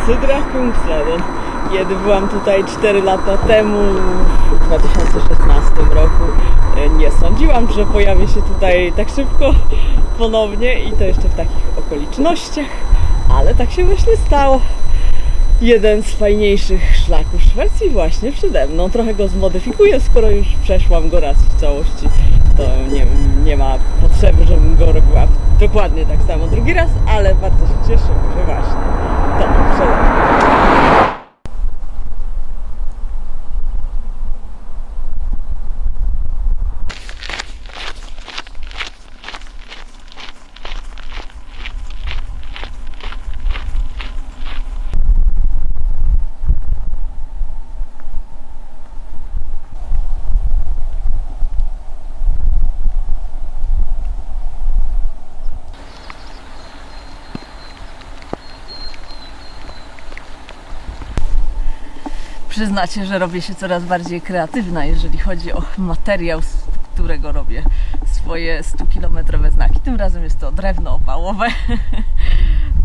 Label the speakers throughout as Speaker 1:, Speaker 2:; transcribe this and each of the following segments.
Speaker 1: Sydra Kungsleden. Kiedy byłam tutaj 4 lata temu, w 2016 roku, nie sądziłam, że pojawię się tutaj tak szybko ponownie i to jeszcze w takich okolicznościach, ale tak się właśnie stało. Jeden z fajniejszych szlaków Szwecji właśnie przede mną. Trochę go zmodyfikuję, skoro już przeszłam go raz w całości, to nie ma potrzeby, żebym go robiła dokładnie tak samo drugi raz, ale bardzo się cieszę, że właśnie to przede mną. Przyznacie, że robię się coraz bardziej kreatywna, jeżeli chodzi o materiał, z którego robię swoje 100-kilometrowe znaki. Tym razem jest to drewno opałowe.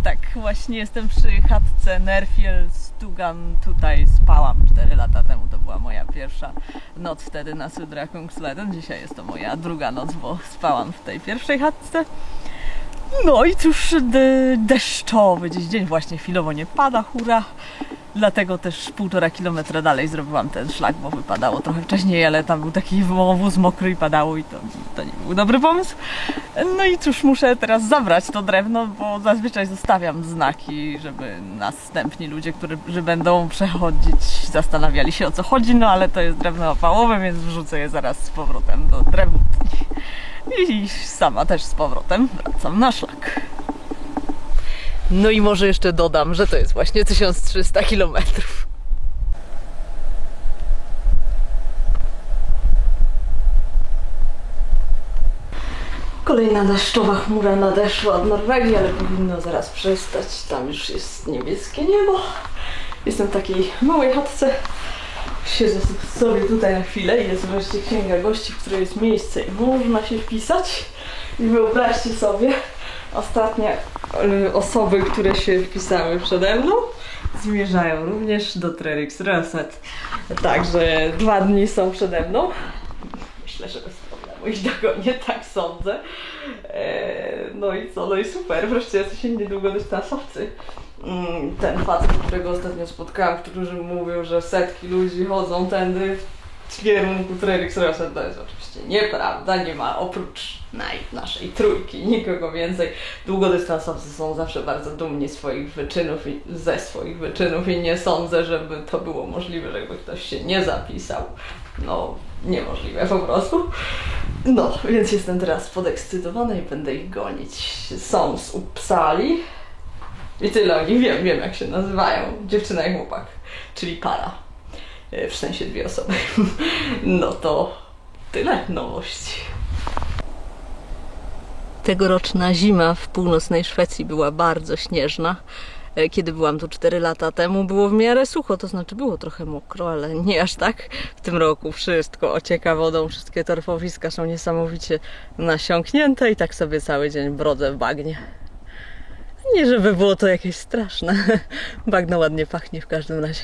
Speaker 1: Tak, właśnie jestem przy chatce Nerfjell Stugan. Tutaj spałam 4 lata temu. To była moja pierwsza noc wtedy na Sydra Kungsleden. Dzisiaj jest to moja druga noc, bo spałam w tej pierwszej chatce. No i cóż, deszczowy dziś dzień, właśnie chwilowo nie pada, hura. Dlatego też 1,5 kilometra dalej zrobiłam ten szlak, bo wypadało trochę wcześniej, ale tam był taki wąwóz mokry i padało i to nie był dobry pomysł. No i cóż, muszę teraz zabrać to drewno, bo zazwyczaj zostawiam znaki, żeby następni ludzie, którzy będą przechodzić, zastanawiali się, o co chodzi, no ale to jest drewno opałowe, więc wrzucę je zaraz z powrotem do drewutni. I sama też z powrotem wracam na szlak. No i może jeszcze dodam, że to jest właśnie 1300 km. Kolejna deszczowa chmura nadeszła od Norwegii, ale powinno zaraz przestać. Tam już jest niebieskie niebo. Jestem w takiej małej chatce. Siedzę sobie tutaj na chwilę i jest wreszcie księga gości, w której jest miejsce i można się wpisać. I wyobraźcie sobie, ostatnie osoby, które się wpisały przede mną, zmierzają również do Treriksrøset. Także 2 dni są przede mną. Myślę, że bez problemu ich dogonię, tak sądzę. No i co? No i super. Wreszcie jesteś niedługo dystansowcy. Ten facet, którego ostatnio spotkałam, którzy mówią, że setki ludzi chodzą tędy w kierunku Treriksrøset, to jest oczywiście nieprawda. Nie ma oprócz naszej trójki nikogo więcej. Długodystansowcy są zawsze bardzo dumni ze swoich wyczynów i nie sądzę, żeby to było możliwe, żeby ktoś się nie zapisał. No, niemożliwe po prostu. No, więc jestem teraz podekscytowana i będę ich gonić. Są z Uppsali i tyle o nich wiem jak się nazywają. Dziewczyna i chłopak, czyli para. W sensie 2 osoby. No to tyle nowości. Tegoroczna zima w północnej Szwecji była bardzo śnieżna. Kiedy byłam tu 4 lata temu, było w miarę sucho, to znaczy było trochę mokro, ale nie aż tak. W tym roku wszystko ocieka wodą, wszystkie torfowiska są niesamowicie nasiąknięte i tak sobie cały dzień brodzę w bagnie. Nie żeby było to jakieś straszne. Bagno ładnie pachnie w każdym razie.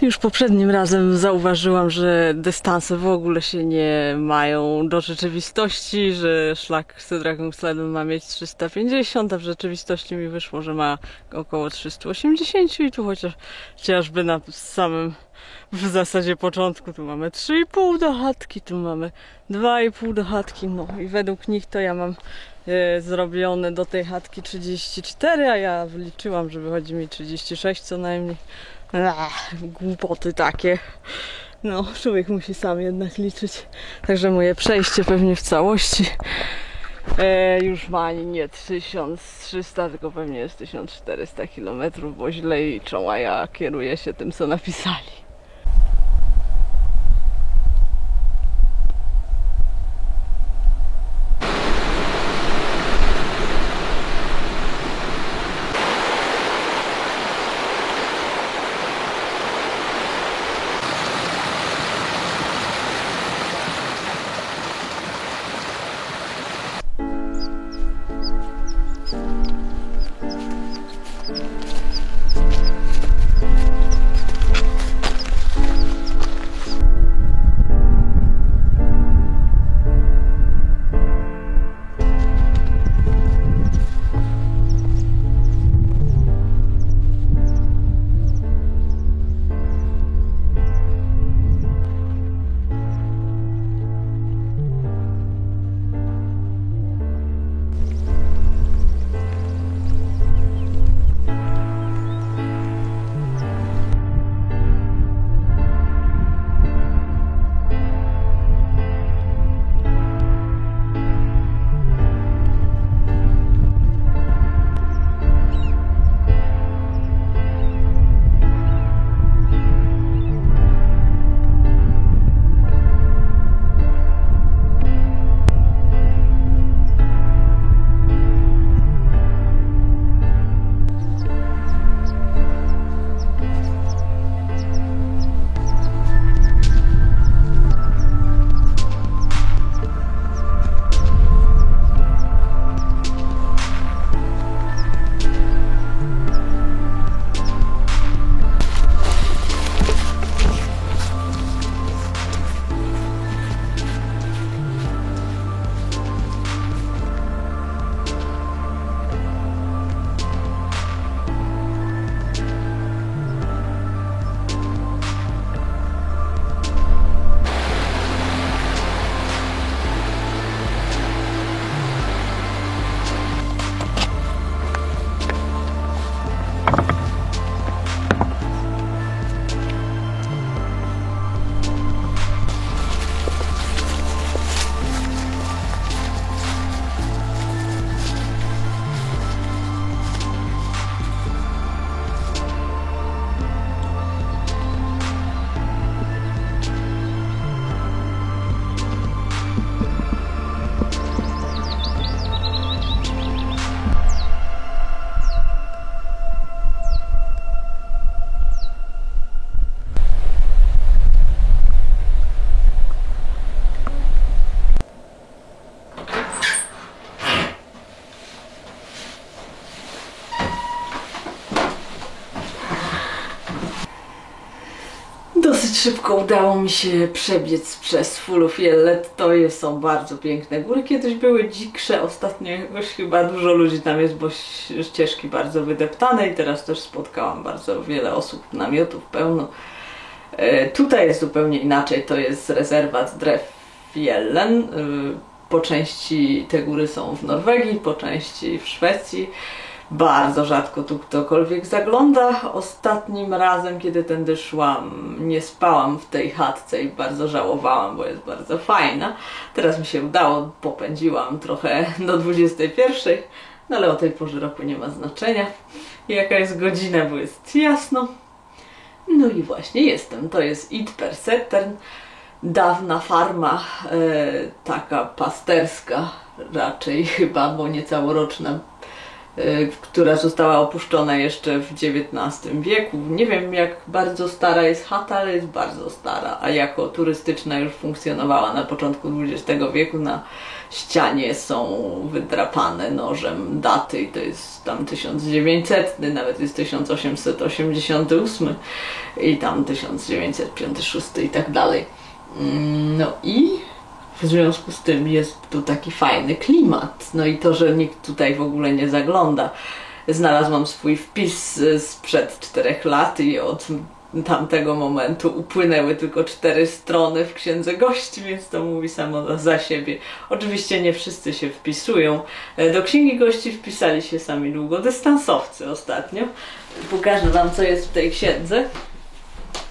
Speaker 1: Już poprzednim razem zauważyłam, że dystanse w ogóle się nie mają do rzeczywistości, że szlak Sydra Kungsleden ma mieć 350, a w rzeczywistości mi wyszło, że ma około 380 i tu chociażby na samym w zasadzie początku tu mamy 3,5 do chatki, tu mamy 2,5 do chatki, no i według nich to ja mam zrobione do tej chatki 34, a ja wyliczyłam, że wychodzi mi 36 co najmniej. Głupoty takie. No, człowiek musi sam jednak liczyć. Także moje przejście pewnie w całości już ma nie 1300, tylko pewnie jest 1400 km, bo źle liczą, a ja kieruję się tym, co napisali. Dosyć szybko udało mi się przebiec przez Fullfjellet. Są bardzo piękne góry. Kiedyś były dziksze, ostatnio jakoś chyba dużo ludzi tam jest, bo ścieżki bardzo wydeptane i teraz też spotkałam bardzo wiele osób, namiotów pełno. Tutaj jest zupełnie inaczej, to jest rezerwat Drevfjällen. Po części te góry są w Norwegii, po części w Szwecji. Bardzo rzadko tu ktokolwiek zagląda. Ostatnim razem, kiedy tędy szłam, nie spałam w tej chatce i bardzo żałowałam, bo jest bardzo fajna. Teraz mi się udało, popędziłam trochę do 21, no ale o tej porze roku nie ma znaczenia. Jaka jest godzina, bo jest jasno. No i właśnie jestem. To jest Idpersettern. Dawna farma, taka pasterska raczej chyba, bo nie całoroczna, która została opuszczona jeszcze w XIX wieku. Nie wiem, jak bardzo stara jest chata, ale jest bardzo stara, a jako turystyczna już funkcjonowała na początku XX wieku. Na ścianie są wydrapane nożem daty i to jest tam 1900, nawet jest 1888 i tam 1905-6 i tak dalej. No i w związku z tym jest tu taki fajny klimat. No i to, że nikt tutaj w ogóle nie zagląda. Znalazłam swój wpis sprzed 4 lat i od tamtego momentu upłynęły tylko 4 strony w księdze gości, więc to mówi samo za siebie. Oczywiście nie wszyscy się wpisują. Do księgi gości wpisali się sami długodystansowcy ostatnio. Pokażę wam, co jest w tej księdze.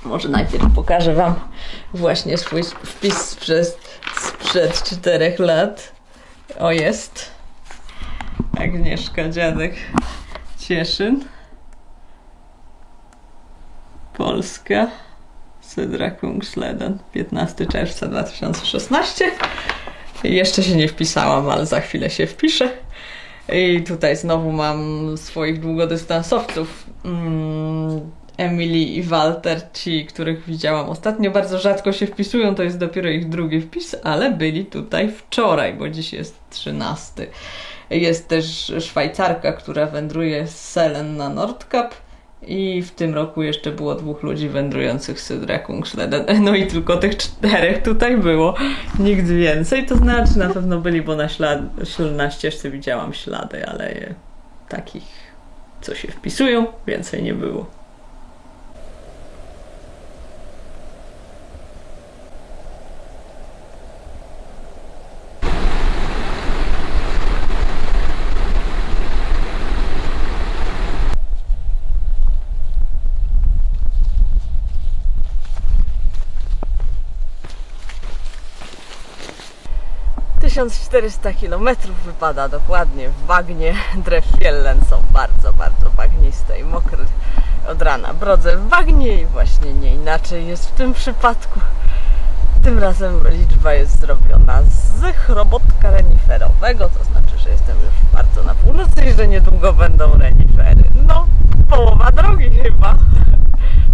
Speaker 1: Może najpierw pokażę wam właśnie swój wpis sprzed 4 lat. O, jest. Agnieszka Dziadek Cieszyn. Polska. Sydra Kungsleden. 15 czerwca 2016. Jeszcze się nie wpisałam, ale za chwilę się wpiszę. I tutaj znowu mam swoich długodystansowców. Emily i Walter, ci, których widziałam ostatnio, bardzo rzadko się wpisują, to jest dopiero ich drugi wpis, ale byli tutaj wczoraj, bo dziś jest 13. Jest też Szwajcarka, która wędruje z Selen na Nordkap i w tym roku jeszcze było 2 ludzi wędrujących z Sydra Kungsleden. No i tylko tych 4 tutaj było, nikt więcej, to znaczy na pewno byli, bo na ścieżce widziałam ślady, ale takich, co się wpisują, więcej nie było. ...1400 km wypada dokładnie w bagnie. Drevfjällen są bardzo, bardzo bagniste i mokre od rana. Brodzę w bagnie i właśnie nie inaczej jest w tym przypadku. Tym razem liczba jest zrobiona z chrobotka reniferowego, to znaczy, że jestem już bardzo na północy i że niedługo będą renifery. No, połowa drogi chyba.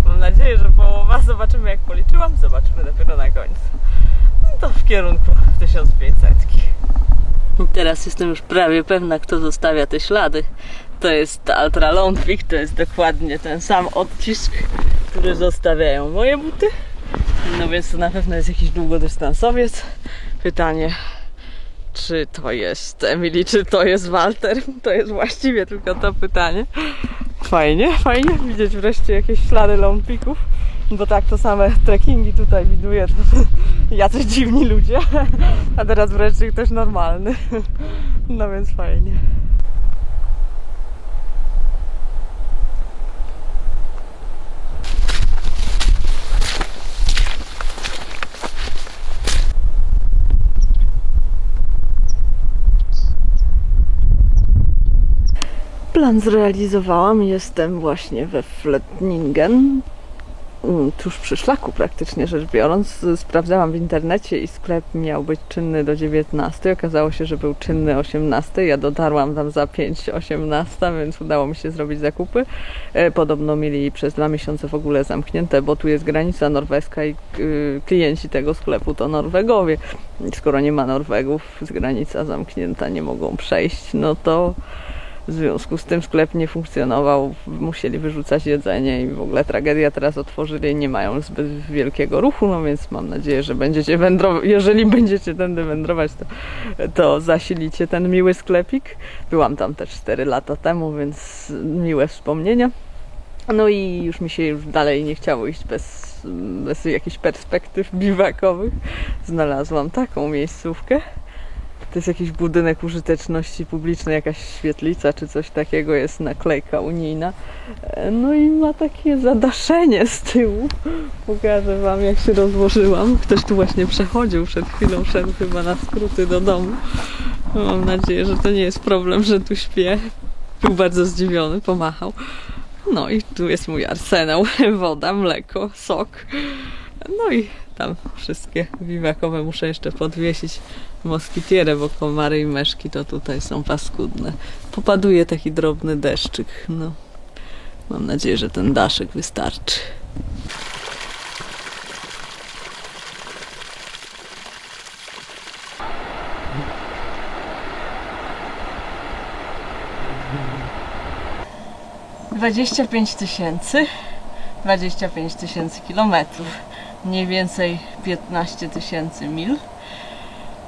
Speaker 1: Mam nadzieję, że połowa. Zobaczymy, jak policzyłam. Zobaczymy dopiero na końcu. To w kierunku 1500. Teraz jestem już prawie pewna, kto zostawia te ślady. To jest Altra Låndvik, to jest dokładnie ten sam odcisk, który zostawiają moje buty. No więc to na pewno jest jakiś długodystansowiec. Pytanie, czy to jest Emily, czy to jest Walter? To jest właściwie tylko to pytanie. Fajnie, fajnie widzieć wreszcie jakieś ślady Låndvików. Bo tak to same trekkingi tutaj widuję, to jacyś dziwni ludzie, a teraz wreszcie ktoś normalny, no więc fajnie. Plan zrealizowałam, jestem właśnie we Fletningen. Tuż przy szlaku praktycznie rzecz biorąc. Sprawdzałam w internecie i sklep miał być czynny do 19. Okazało się, że był czynny 18. Ja dotarłam tam za 5:18, więc udało mi się zrobić zakupy. Podobno mieli przez 2 miesiące w ogóle zamknięte, bo tu jest granica norweska i klienci tego sklepu to Norwegowie. Skoro nie ma Norwegów, z granica zamknięta, nie mogą przejść, no to W związku z tym sklep nie funkcjonował, musieli wyrzucać jedzenie i w ogóle tragedia. Teraz otworzyli i nie mają zbyt wielkiego ruchu, no więc mam nadzieję, że będziecie wędrować. Jeżeli będziecie tędy wędrować, to zasilicie ten miły sklepik. Byłam tam też 4 lata temu, więc miłe wspomnienia. No i już mi się dalej nie chciało iść bez jakichś perspektyw biwakowych. Znalazłam taką miejscówkę. To jest jakiś budynek użyteczności publicznej, jakaś świetlica czy coś takiego, jest naklejka unijna. No i ma takie zadaszenie z tyłu. Pokażę wam, jak się rozłożyłam. Ktoś tu właśnie przechodził przed chwilą, szedł chyba na skróty do domu. Mam nadzieję, że to nie jest problem, że tu śpię. Był bardzo zdziwiony, pomachał. No i tu jest mój arsenał. Woda, mleko, sok. No i tam wszystkie biwakowe muszę jeszcze podwiesić moskitierę, bo komary i meszki to tutaj są paskudne. Popaduje taki drobny deszczyk. No, mam nadzieję, że ten daszek wystarczy. $25 tysięcy kilometrów, mniej więcej 15 000 mil.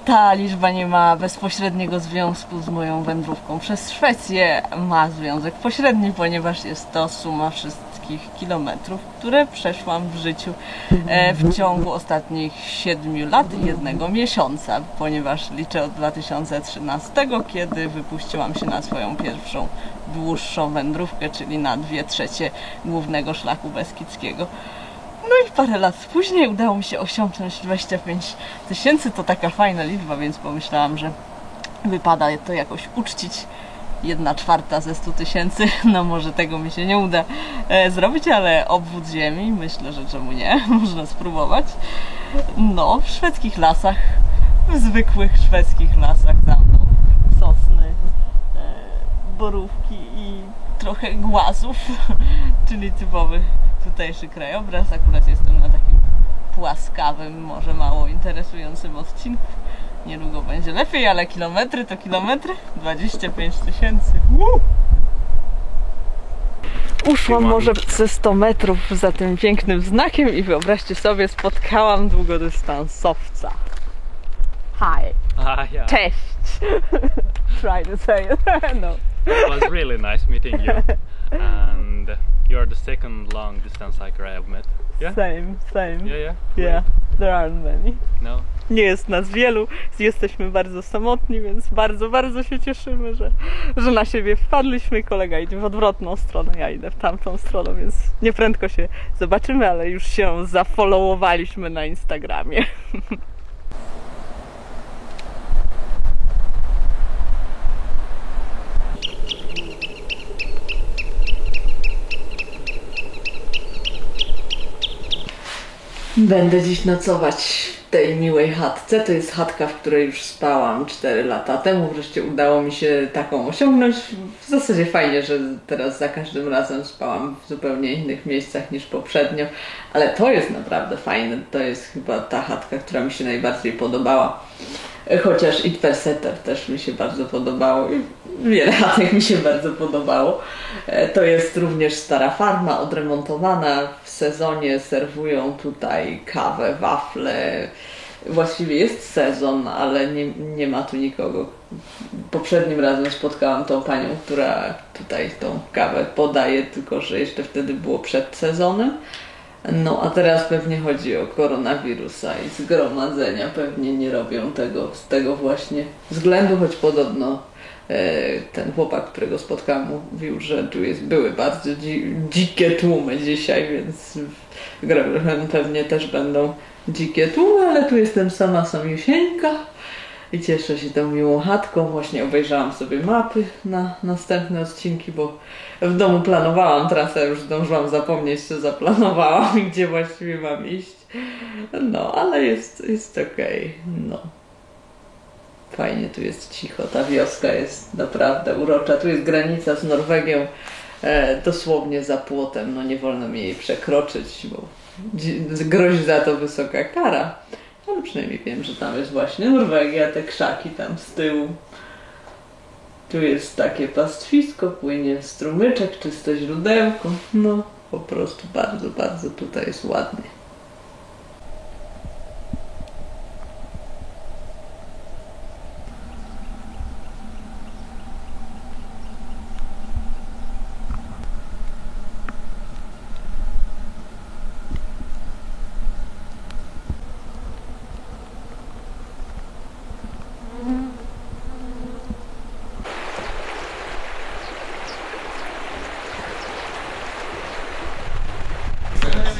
Speaker 1: Ta liczba nie ma bezpośredniego związku z moją wędrówką przez Szwecję. Ma związek pośredni, ponieważ jest to suma wszystkich kilometrów, które przeszłam w życiu w ciągu ostatnich 7 lat i 1 miesiąca, ponieważ liczę od 2013, kiedy wypuściłam się na swoją pierwszą dłuższą wędrówkę, czyli na 2/3 głównego szlaku beskidzkiego. No i parę lat później udało mi się osiągnąć 25 000. To taka fajna liczba, więc pomyślałam, że wypada to jakoś uczcić. 1/4 ze 100 000, no może tego mi się nie uda zrobić, ale obwód ziemi, myślę, że czemu nie, można spróbować. No, w szwedzkich lasach, w zwykłych szwedzkich lasach za mną sosny, borówki i trochę głazów, czyli typowy tutejszy krajobraz. Akurat jestem na takim płaskawym, może mało interesującym odcinku. Niedługo będzie lepiej, ale kilometry to kilometry. 25 000. Uszłam może ze 100 metrów za tym pięknym znakiem i wyobraźcie sobie, spotkałam długodystansowca. Hi.
Speaker 2: Yeah.
Speaker 1: Cześć. Try to say it. No.
Speaker 2: It was really nice meeting you. And you're the second long distance hiker I have met. Yeah?
Speaker 1: Same.
Speaker 2: Yeah.
Speaker 1: There aren't many.
Speaker 2: No.
Speaker 1: Nie jest nas wielu, jesteśmy bardzo samotni, więc bardzo się cieszymy, że na siebie wpadliśmy. Kolega idzie w odwrotną stronę, ja idę w tamtą stronę, więc nieprędko się zobaczymy, ale już się zafollowowaliśmy na Instagramie. Będę dziś nocować w tej miłej chatce. To jest chatka, w której już spałam 4 lata temu. Wreszcie udało mi się taką osiągnąć. W zasadzie fajnie, że teraz za każdym razem spałam w zupełnie innych miejscach niż poprzednio. Ale to jest naprawdę fajne. To jest chyba ta chatka, która mi się najbardziej podobała. Chociaż Itverseter też mi się bardzo podobało i wiele chatek mi się bardzo podobało. To jest również stara farma, odremontowana. W sezonie serwują tutaj kawę, wafle. Właściwie jest sezon, ale nie ma tu nikogo. Poprzednim razem spotkałam tą panią, która tutaj tą kawę podaje, tylko że jeszcze wtedy było przed sezonem. No a teraz pewnie chodzi o koronawirusa i zgromadzenia. Pewnie nie robią tego z tego właśnie względu, choć podobno ten chłopak, którego spotkałam, mówił, że tu były bardzo dzikie tłumy dzisiaj, więc pewnie też będą dzikie tłumy, ale tu jestem sama samiusieńka i cieszę się tą miłą chatką. Właśnie obejrzałam sobie mapy na następne odcinki, bo w domu planowałam trasę, już zdążyłam zapomnieć, co zaplanowałam i gdzie właściwie mam iść. No, ale jest okej. No. Fajnie tu jest cicho, ta wioska jest naprawdę urocza. Tu jest granica z Norwegią, dosłownie za płotem, no nie wolno mi jej przekroczyć, bo grozi za to wysoka kara. Ale przynajmniej wiem, że tam jest właśnie Norwegia, te krzaki tam z tyłu. Tu jest takie pastwisko, płynie strumyczek, czyste źródełko. No, po prostu bardzo, bardzo tutaj jest ładnie.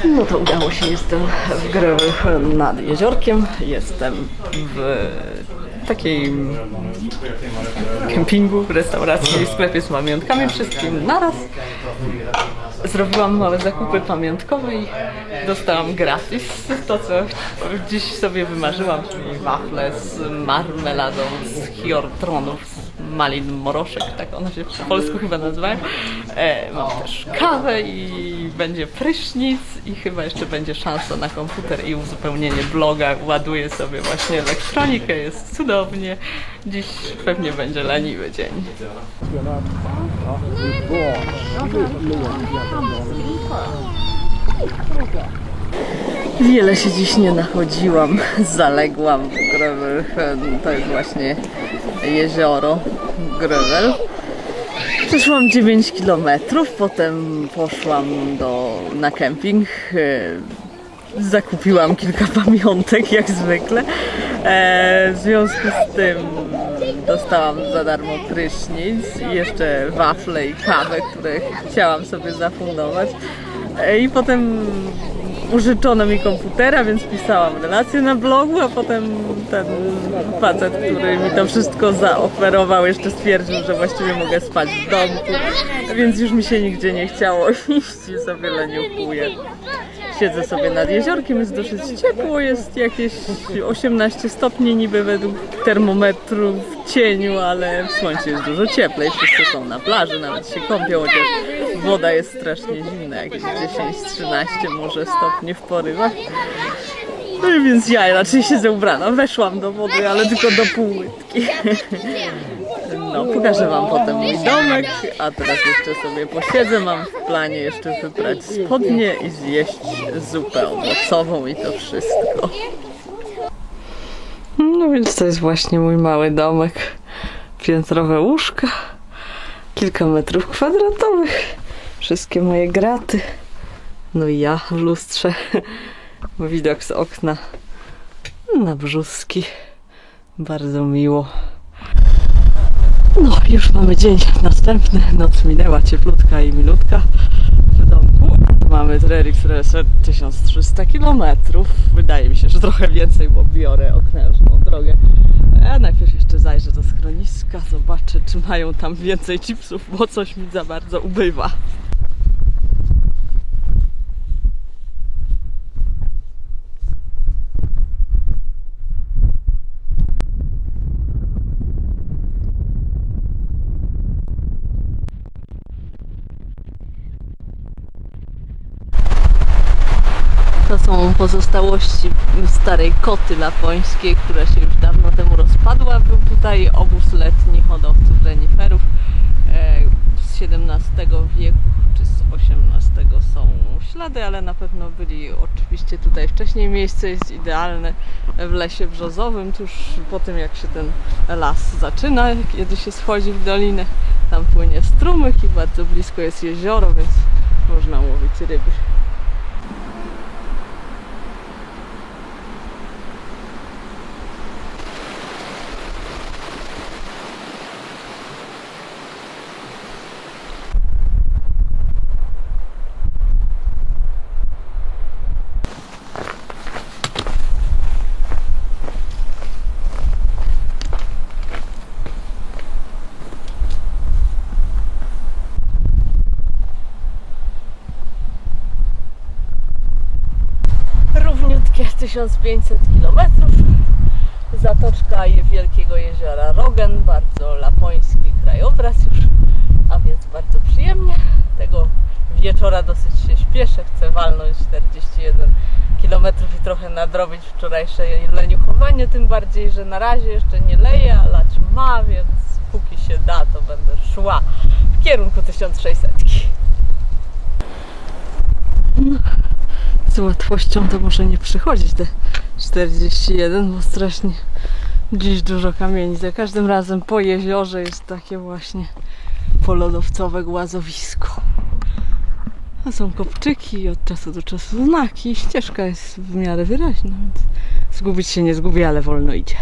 Speaker 1: No to udało się, jestem w Grövel nad jeziorkiem, jestem w takiej kempingu, restauracji, sklepie z pamiątkami, wszystkim naraz. Zrobiłam małe zakupy pamiątkowe i dostałam gratis to, co dziś sobie wymarzyłam, czyli wafle z marmeladą, z hiortronów, z malin moroszek, tak one się po polsku chyba nazywają. Mam też kawę i będzie prysznic i chyba jeszcze będzie szansa na komputer i uzupełnienie bloga. Ładuję sobie właśnie elektronikę, jest cudownie. Dziś pewnie będzie leniwy dzień. Wiele się dziś nie nachodziłam, zaległam w Grövel. To jest właśnie jezioro Grövel. Przeszłam 9 km, potem poszłam na kemping. Zakupiłam kilka pamiątek, jak zwykle. W związku z tym dostałam za darmo prysznic i jeszcze wafle i kawę, które chciałam sobie zafundować. I potem użyczono mi komputera, więc pisałam relację na blogu, a potem ten facet, który mi to wszystko zaoferował, jeszcze stwierdził, że właściwie mogę spać w domku, więc już mi się nigdzie nie chciało iść i sobie leniuchuję. Siedzę sobie nad jeziorkiem, jest dosyć ciepło, jest jakieś 18 stopni niby według termometru w cieniu, ale w słońcu jest dużo cieplej, wszyscy są na plaży, nawet się kąpią, chociaż woda jest strasznie zimna, jakieś 10-13 może stopni w porywach. No i więc ja raczej siedzę ubrana, weszłam do wody, ale tylko do półłytki. No, pokażę wam potem mój domek, a teraz jeszcze sobie posiedzę, mam w planie jeszcze wybrać spodnie i zjeść zupę owocową i to wszystko. No więc to jest właśnie mój mały domek, piętrowe łóżka, kilka metrów kwadratowych, wszystkie moje graty, no i ja w lustrze, widok z okna na brzuski, bardzo miło. No, już mamy dzień następny, noc minęła cieplutka i milutka w domku. Mamy Treriks Reset 1300 km. Wydaje mi się, że trochę więcej, bo biorę okrężną drogę. A najpierw jeszcze zajrzę do schroniska, zobaczę, czy mają tam więcej chipsów, bo coś mi za bardzo ubywa. To są pozostałości starej koty lapońskiej, która się już dawno temu rozpadła. Był tutaj obóz letni hodowców reniferów z XVII wieku czy z XVIII są ślady, ale na pewno byli oczywiście tutaj wcześniej. Miejsce jest idealne w lesie brzozowym, tuż po tym jak się ten las zaczyna, kiedy się schodzi w dolinę. Tam płynie strumyk i bardzo blisko jest jezioro, więc można łowić ryby. Równiutkie 1500 km. Zatoczka Wielkiego Jeziora Roggen, bardzo lapoński krajobraz już, a więc bardzo przyjemnie. Tego wieczora dosyć się śpieszę, chcę walnąć 41 km i trochę nadrobić wczorajsze leniuchowanie, tym bardziej, że na razie jeszcze nie leje, a lać ma, więc póki się da, to będę szła w kierunku 1600. No, z łatwością to może nie przychodzić te 41, bo strasznie dziś dużo kamieni. Za każdym razem po jeziorze jest takie właśnie polodowcowe głazowisko. A są kopczyki i od czasu do czasu znaki. Ścieżka jest w miarę wyraźna, więc zgubić się nie zgubi, ale wolno idzie.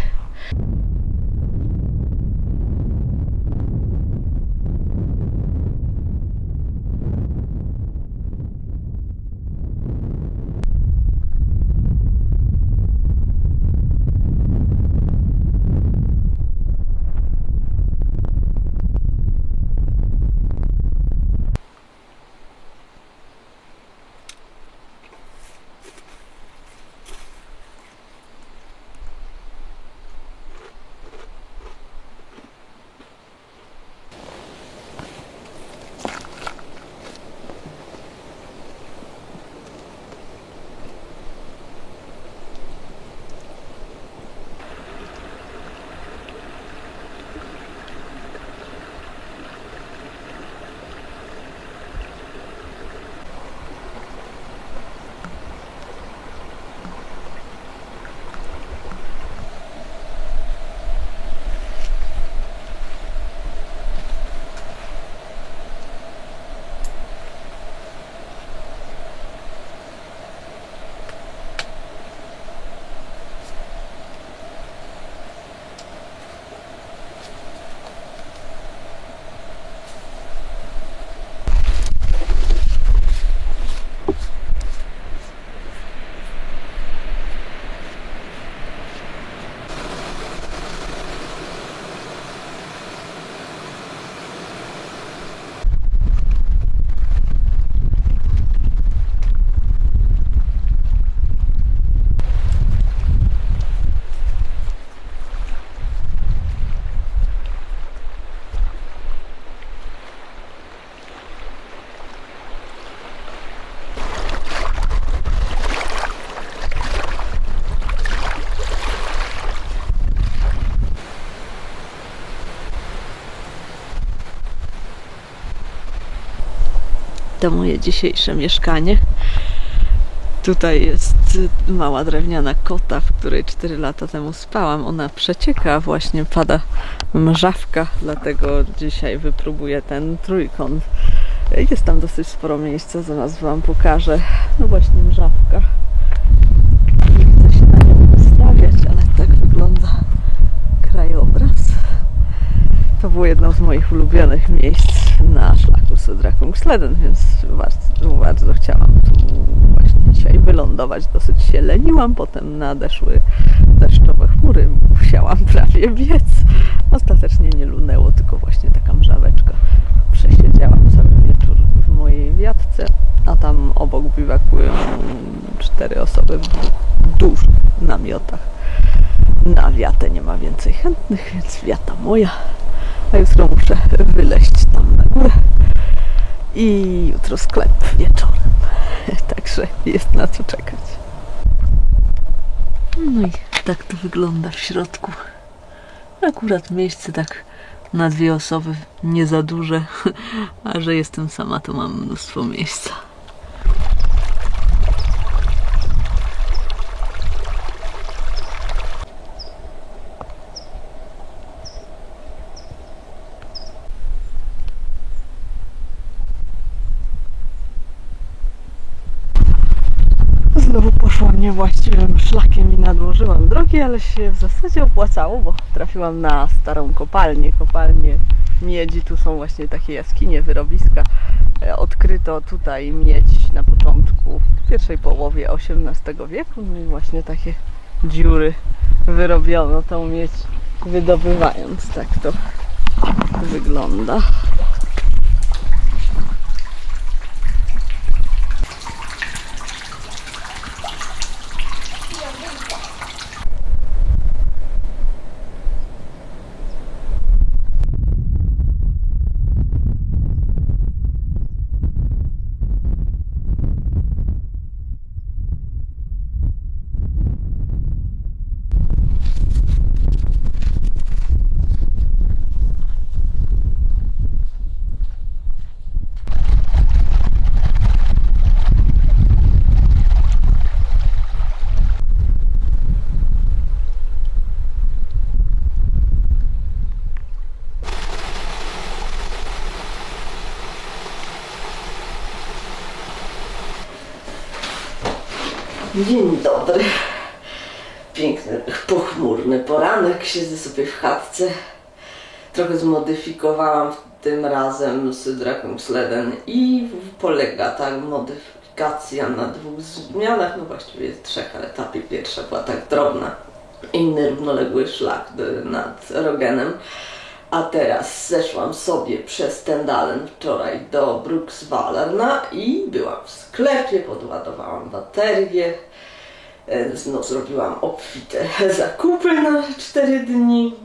Speaker 1: To moje dzisiejsze mieszkanie. Tutaj jest mała drewniana kota, w której 4 lata temu spałam. Ona przecieka, właśnie pada mrzawka, dlatego dzisiaj wypróbuję ten trójkąt. Jest tam dosyć sporo miejsca, zaraz Wam pokażę. No właśnie mrzawka. Nie chcę się na nią wystawiać, ale tak wygląda krajobraz. To było jedno z moich ulubionych miejsc na szlaku Södra-Kungsleden, więc bardzo chciałam tu właśnie dzisiaj wylądować. Dosyć się leniłam, potem nadeszły deszczowe chmury, musiałam prawie biec. Ostatecznie nie lunęło, tylko właśnie taka mrzaweczka. Przesiedziałam cały wieczór w mojej wiatce, a tam obok biwakują 4 osoby w 2 dużych namiotach. Na wiatę nie ma więcej chętnych, więc wiata moja. A jutro muszę wyleźć tam na górę i jutro sklep wieczorem. Także jest na co czekać. No i tak to wygląda w środku. Akurat miejsce tak na 2 osoby, nie za duże, a że jestem sama, to mam mnóstwo miejsca. Znowu poszłam niewłaściwym szlakiem i nadłożyłam drogi, ale się w zasadzie opłacało, bo trafiłam na starą kopalnię. Kopalnię miedzi, tu są właśnie takie jaskinie, wyrobiska. Odkryto tutaj miedź na początku, w pierwszej połowie XVIII wieku. No i właśnie takie dziury wyrobiono tą miedź, wydobywając. Tak to wygląda. Dzień dobry. Piękny, pochmurny poranek. Siedzę sobie w chatce. Trochę zmodyfikowałam tym razem Sydra Kungsleden i polega ta modyfikacja na 2 zmianach, no właściwie 3, ale ta pierwsza była tak drobna. Inny równoległy szlak nad Rogenem. A teraz zeszłam sobie przez Tendalen wczoraj do Bruksvallarna i byłam w sklepie, podładowałam baterię, no, zrobiłam obfite zakupy na 4 dni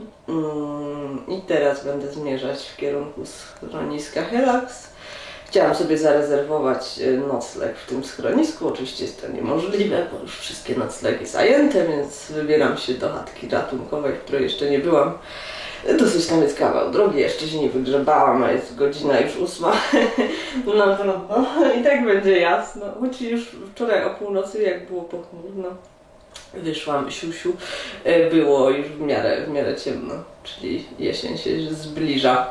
Speaker 1: i teraz będę zmierzać w kierunku schroniska Helax. Chciałam sobie zarezerwować nocleg w tym schronisku, oczywiście jest to niemożliwe, bo już wszystkie noclegi zajęte, więc wybieram się do chatki ratunkowej, w której jeszcze nie byłam. Dosyć tam jest kawał drogi, jeszcze się nie wygrzebałam, a jest godzina już 8. No trudno, i tak będzie jasno. Choć już wczoraj o północy, jak było pochmurno, wyszłam siusiu, było już w miarę ciemno, czyli jesień się zbliża.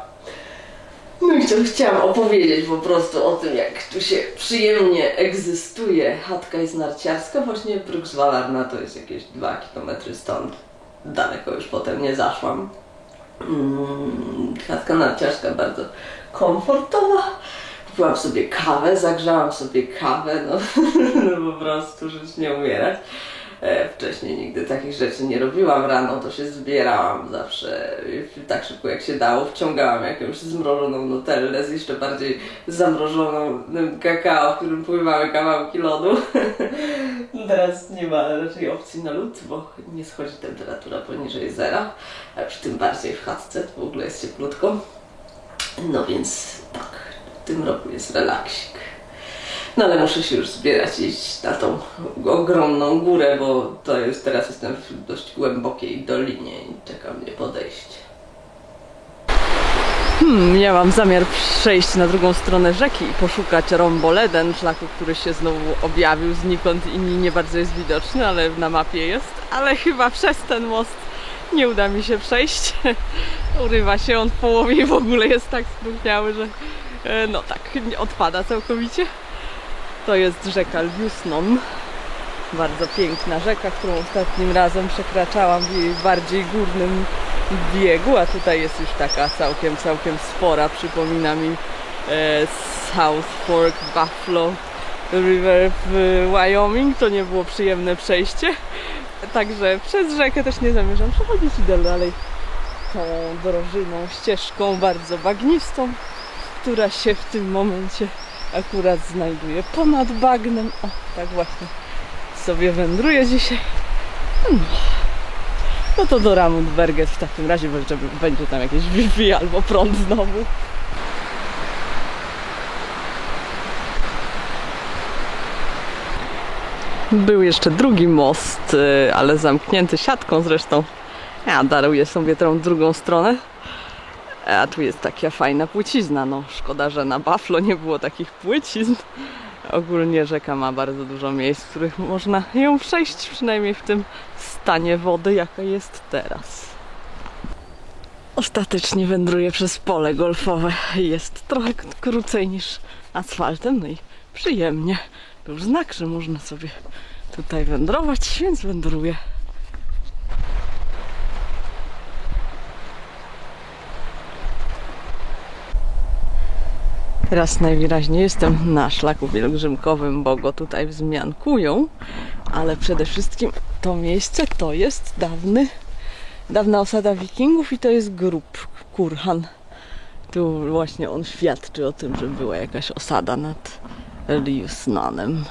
Speaker 1: No i chciałam opowiedzieć po prostu o tym, jak tu się przyjemnie egzystuje. Chatka jest narciarska, właśnie Bruksvallarna to jest jakieś 2 km stąd. Daleko już potem nie zaszłam. Chatka narciarska bardzo komfortowa. Kupiłam sobie kawę, zagrzałam sobie kawę, no po prostu żyć nie umierać. Wcześniej nigdy takich rzeczy nie robiłam, rano to się zbierałam zawsze tak szybko jak się dało, wciągałam jakąś zmrożoną nutellę z jeszcze bardziej zamrożoną kakao, w którym pływały kawałki lodu. Teraz nie ma raczej opcji na lód, bo nie schodzi temperatura poniżej 0, a już tym bardziej w chatce, to w ogóle jest cieplutko. No więc tak, w tym roku jest relaksik. No ale muszę się już zbierać i iść na tą ogromną górę, bo teraz jestem w dość głębokiej dolinie i czeka mnie podejście. Miałam zamiar przejść na drugą stronę rzeki i poszukać Romboleden, szlaku, który się znowu objawił znikąd i nie bardzo jest widoczny, ale na mapie jest. Ale chyba przez ten most nie uda mi się przejść. Urywa się on w połowie i w ogóle jest tak spróchniały, że no tak, odpada całkowicie. To jest rzeka Ljusnan, bardzo piękna rzeka, którą ostatnim razem przekraczałam w jej bardziej górnym biegu, a tutaj jest już taka całkiem spora, przypomina mi South Fork Buffalo River w Wyoming, to nie było przyjemne przejście, także przez rzekę też nie zamierzam przechodzić, idę dalej tą drożyną, ścieżką bardzo bagnistą, która się w tym momencie akurat znajduję ponad bagnem. O, tak właśnie sobie wędruję dzisiaj. No to do Ramundberget w takim razie, bo będzie tam jakieś Wi-Fi albo prąd znowu. Był jeszcze drugi most, ale zamknięty siatką zresztą. Ja daruję sobie tą drugą stronę. A tu jest taka fajna płycizna, no szkoda, że na Buffalo nie było takich płycizn. Ogólnie rzeka ma bardzo dużo miejsc, w których można ją przejść, przynajmniej w tym stanie wody, jaka jest teraz. Ostatecznie wędruję przez pole golfowe. Jest trochę krócej niż asfaltem, no i przyjemnie. Był znak, że można sobie tutaj wędrować, więc wędruję. Teraz najwyraźniej jestem na szlaku pielgrzymkowym, bo go tutaj wzmiankują, ale przede wszystkim to miejsce to jest dawna osada wikingów i to jest Grub Kurhan. Tu właśnie on świadczy o tym, że była jakaś osada nad Ljusnanem.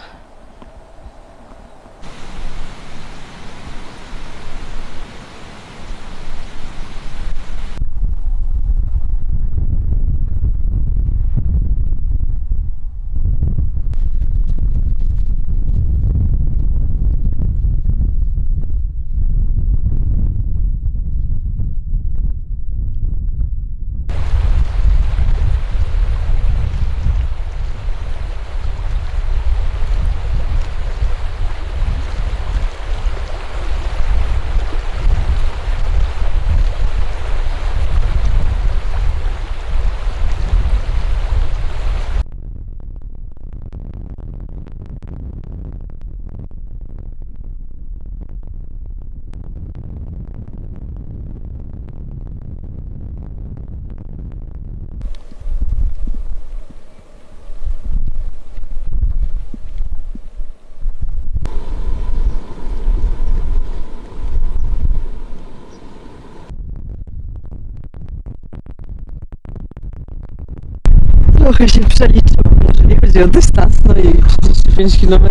Speaker 1: trochę się przeliczyłam, jeżeli chodzi o dystans, no i 35 km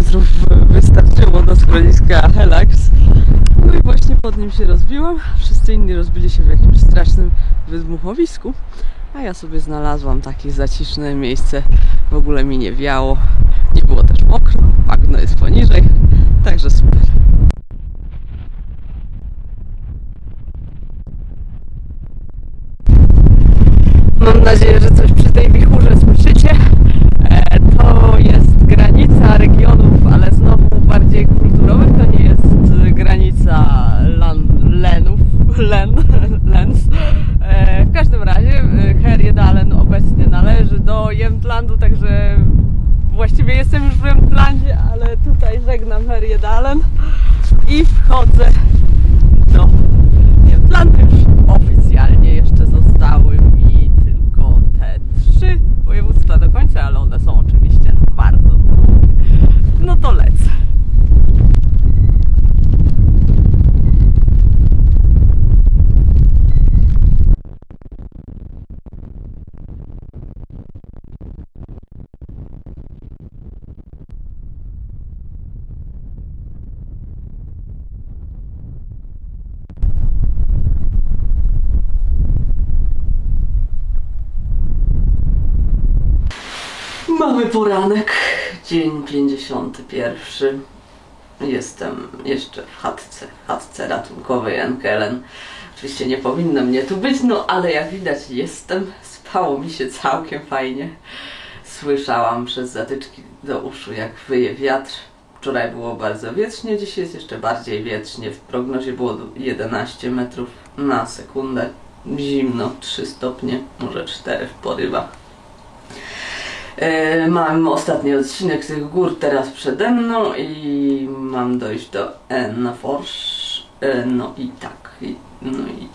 Speaker 1: wystarczyło do schroniska Helax. No i właśnie pod nim się rozbiłam. Wszyscy inni rozbili się w jakimś strasznym wydmuchowisku, a ja sobie znalazłam takie zaciszne miejsce. W ogóle mi nie wiało, nie było też mokro, bagno jest poniżej, także super. Mam nadzieję, że coś przy tej wichurze słyszycie. To jest granica regionów, ale znowu bardziej kulturowych. To nie jest granica Lens. W każdym razie Härjedalen obecnie należy do Jämtlandu, także właściwie jestem już w Jämtlandzie, ale tutaj żegnam Härjedalen i wchodzę do Jämtlandu. Już oficjalnie jeszcze zostały mi tylko te 3 województwa do końca, ale one są oczywiście bardzo długie. No to lecę. Mamy poranek, dzień 51. Jestem jeszcze w chatce ratunkowej Enkelen. Oczywiście nie powinno mnie tu być, no ale jak widać jestem. Spało mi się całkiem fajnie. Słyszałam przez zatyczki do uszu, jak wyje wiatr. Wczoraj było bardzo wietrznie, dzisiaj jest jeszcze bardziej wietrznie. W prognozie było 11 metrów na sekundę. Zimno, 3 stopnie, może 4 w porywach. Mam ostatni odcinek tych gór teraz przede mną i mam dojść do Enafors. No i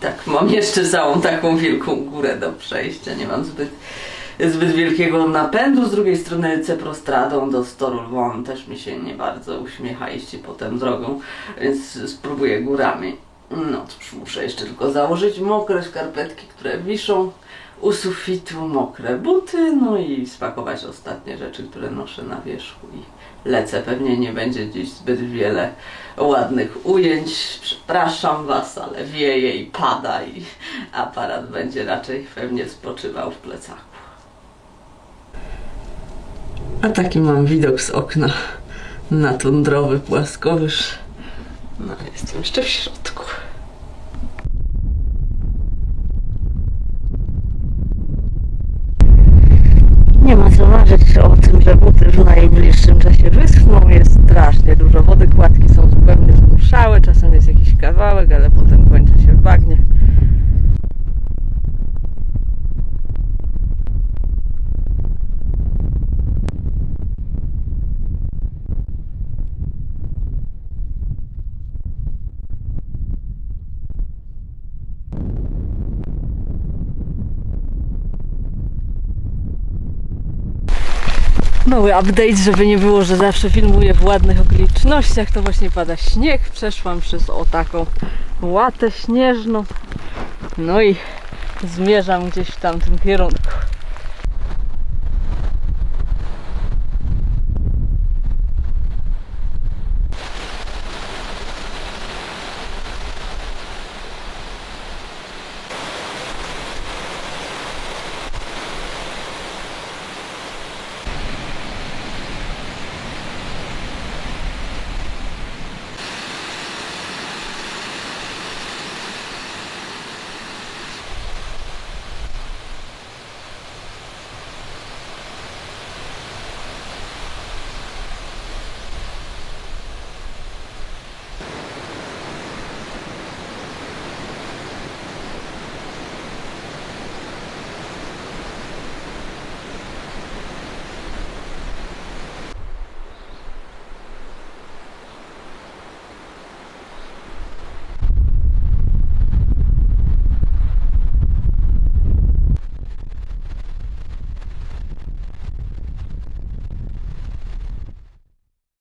Speaker 1: tak, mam jeszcze całą taką wielką górę do przejścia. Nie mam zbyt wielkiego napędu. Z drugiej strony lecę prostradą do Storulvon. Też mi się nie bardzo uśmiecha iść potem drogą, więc spróbuję górami. No cóż, muszę jeszcze tylko założyć mokre skarpetki, które wiszą u sufitu, mokre buty, no i spakować ostatnie rzeczy, które noszę na wierzchu i lecę. Pewnie nie będzie dziś zbyt wiele ładnych ujęć. Przepraszam Was, ale wieje i pada i aparat będzie raczej pewnie spoczywał w plecaku. A taki mam widok z okna na tundrowy płaskowyż. No, jestem jeszcze w środku. Nie ma co marzyć o tym, że buty w najbliższym czasie wyschną. Jest strasznie dużo wody, kładki są zupełnie zmuszałe, czasem jest jakiś kawałek, ale potem kończy się w bagnie. Mały update, żeby nie było, że zawsze filmuję w ładnych okolicznościach, to właśnie pada śnieg. Przeszłam przez taką łatę śnieżną, no i zmierzam gdzieś w tamtym kierunku.